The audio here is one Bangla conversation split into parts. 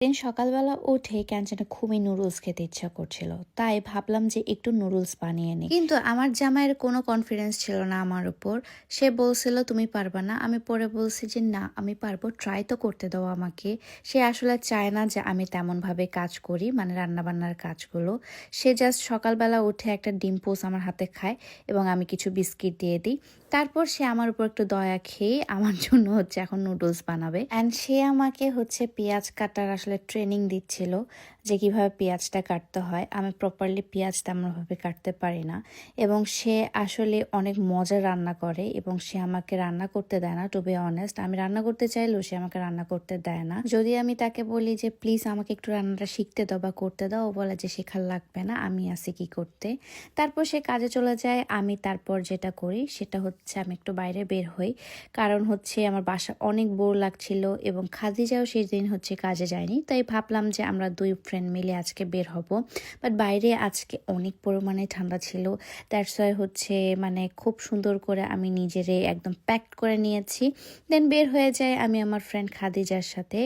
দিন সকালবেলা উঠে কেন যেন খুবই নুডলস খেতে ইচ্ছা করছিল, তাই ভাবলাম যে একটু নুডলস বানিয়ে নিই। কিন্তু আমার জামাইয়ের কোনো কনফিডেন্স ছিল না আমার উপর। সে বলছিল তুমি পারবা না। আমি পরে বলছি যে না, আমি পারবো, ট্রাই তো করতে দাও আমাকে। সে আসলে চায় না যে আমি তেমনভাবে কাজ করি, মানে রান্নাবান্নার কাজগুলো। সে জাস্ট সকালবেলা উঠে একটা ডিম পোস্ট আমার হাতে খায় এবং আমি কিছু বিস্কিট দিয়ে দিই। তারপর সে আমার উপর একটু দয়া খেয়ে আমার জন্য হচ্ছে এখন নুডলস বানাবে। অ্যান্ড সে আমাকে হচ্ছে পেঁয়াজ কাটার আসলে ট্রেনিং দিচ্ছিল যে কিভাবে পেঁয়াজটা কাটতে হয়। আমি প্রপারলি পেঁয়াজ তেমনভাবে কাটতে পারি না, এবং সে আসলে অনেক মজা রান্না করে এবং সে আমাকে রান্না করতে দেয় না। টু বি অনেস্ট, আমি রান্না করতে চাইলেও সে আমাকে রান্না করতে দেয় না। যদি আমি তাকে বলি যে প্লিজ আমাকে একটু রান্নাটা শিখতে দাও বা করতে দাও, ও বলে যে শেখার লাগবে না, আমি আছি কি করতে। তারপর সে কাজে চলে যায়। আমি তারপর যেটা করি সেটা হচ্ছে আমি একটু বাইরে বের হই, কারণ হচ্ছে আমার বাসা অনেক বোর লাগছিল এবং খাদিজাও সেই দিন হচ্ছে কাজে যায়নি। তাই ভাবলাম যে আমরা দুই ফ্রেন্ড মিলে আজকে বের হব। বাট বাইরে আজকে অনেক পরিমাণে ঠান্ডা ছিল। দ্যাটস ওয়াই হচ্ছে মানে খুব সুন্দর করে আমি নিজেরে একদম প্যাকড করে নিয়েছি। দেন বের হয়ে যায় আমি আমার ফ্রেন্ড খাদিজার সাথে।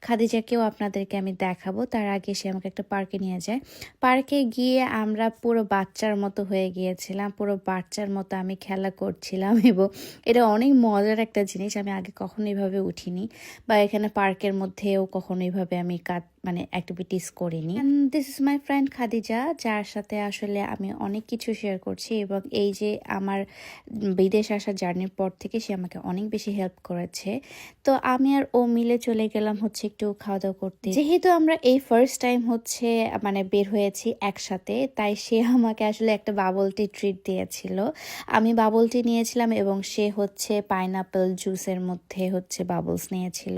খাদিজাকেও আপনাদেরকে আমি দেখাবো। তার আগে সে আমাকে একটা পার্কে নিয়ে যায়। পার্কে গিয়ে আমরা পুরো বাচ্চার মতো হয়ে গিয়েছিলাম। পুরো বাচ্চার মতো আমি খেলা করছিলাম এবং এটা অনেক মজার একটা জিনিস। আমি আগে কখনো এভাবে উঠিনি, বা এখানে পার্কের মধ্যেও কখনো এইভাবে আমি মানে অ্যাক্টিভিটিস করিনি। This is my friend Khadija, যার সাথে আসলে আমি অনেক কিছু শেয়ার করছি, এবং এই যে আমার বিদেশ আসার জার্নির পর থেকে সে আমাকে অনেক বেশি হেল্প করেছে। তো আমি আর ও মিলে চলে গেলাম হচ্ছে একটু খাওয়া দাওয়া করতে। যেহেতু আমরা এই ফার্স্ট টাইম হচ্ছে মানে বের হয়েছি একসাথে, তাই সে আমাকে আসলে একটা বাবল টি ট্রিট দিয়েছিল। আমি বাবল টি নিয়েছিলাম এবং সে হচ্ছে পাইনাপেল জুসের মধ্যে হচ্ছে বাবলস নিয়েছিল।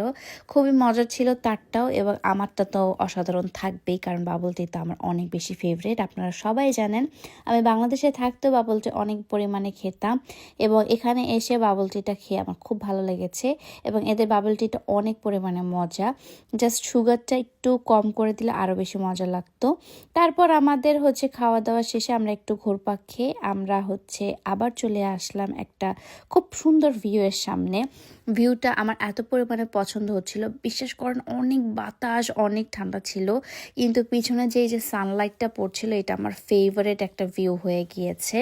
খুবই মজার ছিল তারটাও, এবং আমারটা তো অসাধারণ থাকবেই, কারণ বাবল টি তো আমার অনেক বেশি ফেভারিট। আপনারা সবাই জানেন আমি বাংলাদেশে থাকতেও বাবল টি অনেক পরিমাণে খেতাম, এবং এখানে এসে বাবল টিটা খেয়ে আমার খুব ভালো লেগেছে। এবং এদের বাবল টিটা অনেক পরিমাণে মজা, জাস্ট সুগারটা একটু কম করে দিলে আরও বেশি মজা লাগতো। তারপর আমাদের হচ্ছে খাওয়া দাওয়া শেষে আমরা একটু ঘুরপাক খেয়ে আমরা হচ্ছে আবার চলে আসলাম একটা খুব সুন্দর ভিউয়ের সামনে। ভিউটা আমার এত পরিমাণে পছন্দ হচ্ছিল, বিশ্বাস করেন অনেক বাতাস, অনেক ঠান্ডা ছিল, কিন্তু পিছনে যে সানলাইটটা পড়ছিল এটা আমার ফেভারিট একটা ভিউ হয়ে গিয়েছে।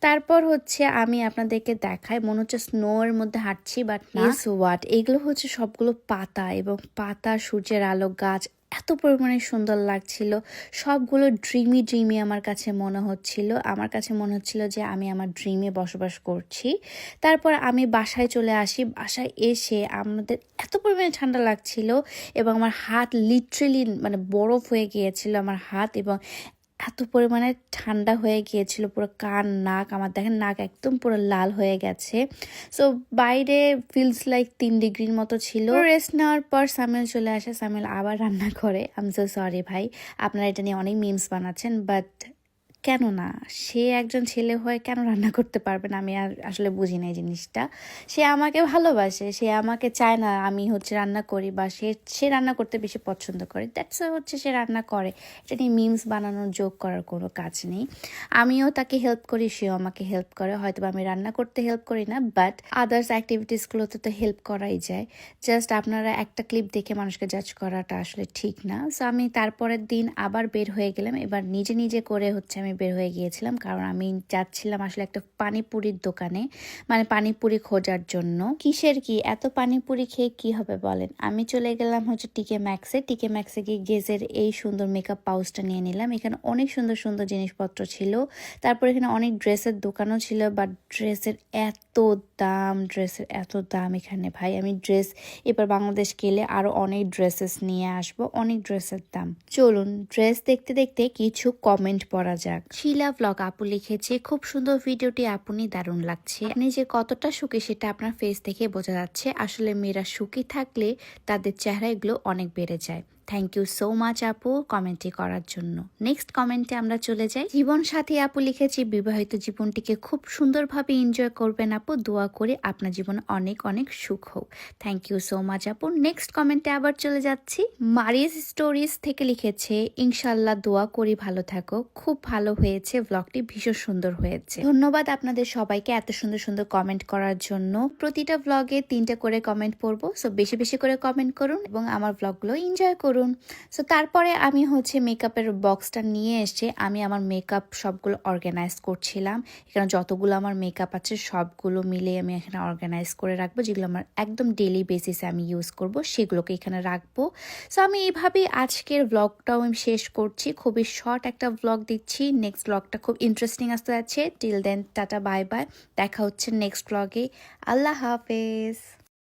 তারপর হচ্ছে আমি আপনাদেরকে দেখাই, মনে হচ্ছে স্নোর মধ্যে হাঁটছি, বাট না, হোয়াট, এগুলো হচ্ছে সবগুলো পাতা, এবং পাতা, সূর্যের আলো, গাছ এত পরিমাণে সুন্দর লাগছিল। সবগুলো ড্রিমি ড্রিমি আমার কাছে মনে হচ্ছিল। আমার কাছে মনে হচ্ছিল যে আমি আমার ড্রিমে বসবাস করছি। তারপর আমি বাসায় চলে আসি। বাসায় এসে আমাদের এত পরিমাণে ঠান্ডা লাগছিল এবং আমার হাত লিটারেলি মানে বরফ হয়ে গিয়েছিল আমার হাত, এবং এত পরিমাণে ঠান্ডা হয়ে গিয়েছিল পুরো কান, নাক, আমার দেখেন নাক একদম পুরো লাল হয়ে গেছে। সো বাইরে ফিলস লাইক 3 ডিগ্রির মতো ছিল। রেস্ট নেওয়ার পর সামিল চলে আসে। সামিল আবার রান্না করে। আই এম সো সরি ভাই, আপনারা এটা নিয়ে অনেক মিমস বানাচ্ছেন, বাট কেন না, সে একজন ছেলে হয়ে কেন রান্না করতে পারবে না, আমি আর আসলে বুঝি না এই জিনিসটা। সে আমাকে ভালোবাসে, সে আমাকে চায় না আমি হচ্ছে রান্না করি, বা সে রান্না করতে বেশি পছন্দ করে, দ্যাটস হচ্ছে সে রান্না করে। এটা নিয়ে মিমস বানানোর, জোক করার কোনো কাজ নেই। আমিও তাকে হেল্প করি, সেও আমাকে হেল্প করে। হয়তো আমি রান্না করতে হেল্প করি না, বাট আদার্স অ্যাক্টিভিটিসগুলোতে তো হেল্প করাই যায়। জাস্ট আপনারা একটা ক্লিপ দেখে মানুষকে জাজ করাটা আসলে ঠিক না। সো আমি তারপরের দিন আবার বের হয়ে গেলাম। এবার নিজে নিজে করে হচ্ছে আমি বের হয়ে গিয়েছিলাম, কারণ আমি যাচ্ছিলাম আসলে একটা পানিপুরির দোকানে, মানে পানিপুরি খোঁজার জন্য। কিসের কি, এত পানিপুরি খেয়ে কি হবে বলেন। আমি চলে গেলাম হচ্ছে টিকে ম্যাক্সে। টিকে ম্যাক্সে গিয়ে গেজের এই সুন্দর মেকআপ পাউচটা নিয়ে নিলাম। এখানে অনেক সুন্দর সুন্দর জিনিসপত্র ছিল। তারপর এখানে অনেক ড্রেসের দোকানও ছিল, বাট ড্রেসের এত দাম, ড্রেসের এত দাম এখানে ভাই। আমি ড্রেস এবার বাংলাদেশ গেলে আরো অনেক ড্রেসেস নিয়ে আসবো, অনেক ড্রেসের দাম। চলুন ড্রেস দেখতে দেখতে কিছু কমেন্ট পড়া যাক। শিলা ব্লগ আপু লিখেছে, খুব সুন্দর ভিডিওটি, আপনি দারুণ লাগছে। আপনি যে কতটা সুখী সেটা আপনার ফেস দেখে বোঝা যাচ্ছে। আসলে মেয়েরা সুখী থাকলে তাদের চেহারা এগুলো অনেক বেড়ে যায়। থ্যাংক ইউ সো মাচ আপু কমেন্টটি করার জন্য। নেক্সট কমেন্টে আমরা চলে যাই। জীবন সাথী আপু লিখেছি, বিবাহিত জীবনটিকে খুব সুন্দরভাবে এনজয় করবেন আপু, দোয়া করি আপনার জীবনে অনেক অনেক সুখ হোক। থ্যাংক ইউ সো মাচ আপু। নেক্সট কমেন্টে আবার চলে যাচ্ছি। মারিস স্টোরিজ থেকে লিখেছে, ইনশাল্লাহ দোয়া করি ভালো থাকো, খুব ভালো ভালো হয়েছে, ব্লগটি ভীষণ সুন্দর হয়েছে। ধন্যবাদ আপনাদের সবাইকে এত সুন্দর সুন্দর কমেন্ট করার জন্য। প্রতিটা ব্লগে 3টা করে কমেন্ট পড়বো, সো বেশি বেশি করে কমেন্ট করুন এবং আমার ব্লগগুলো এনজয় করুন। সো তারপরে আমি হচ্ছে মেকআপের বক্সটা নিয়ে এসে আমি আমার মেকআপ সবগুলো অর্গানাইজ করছিলাম। এখানে যতগুলো আমার মেকআপ আছে সবগুলো মিলে আমি এখানে অর্গানাইজ করে রাখবো, যেগুলো আমার একদম ডেইলি বেসিসে আমি ইউজ করব সেগুলোকে এখানে রাখবো। সো আমি এইভাবেই আজকের ব্লগটাও আমি শেষ করছি। খুবই শর্ট একটা ব্লগ দিচ্ছি। নেক্সট ব্লগটা খুব ইন্টারেস্টিং আসতে যাচ্ছে। Till then tata bye bye, দেখা হচ্ছে নেক্সট ব্লগে। আল্লাহ হাফেজ।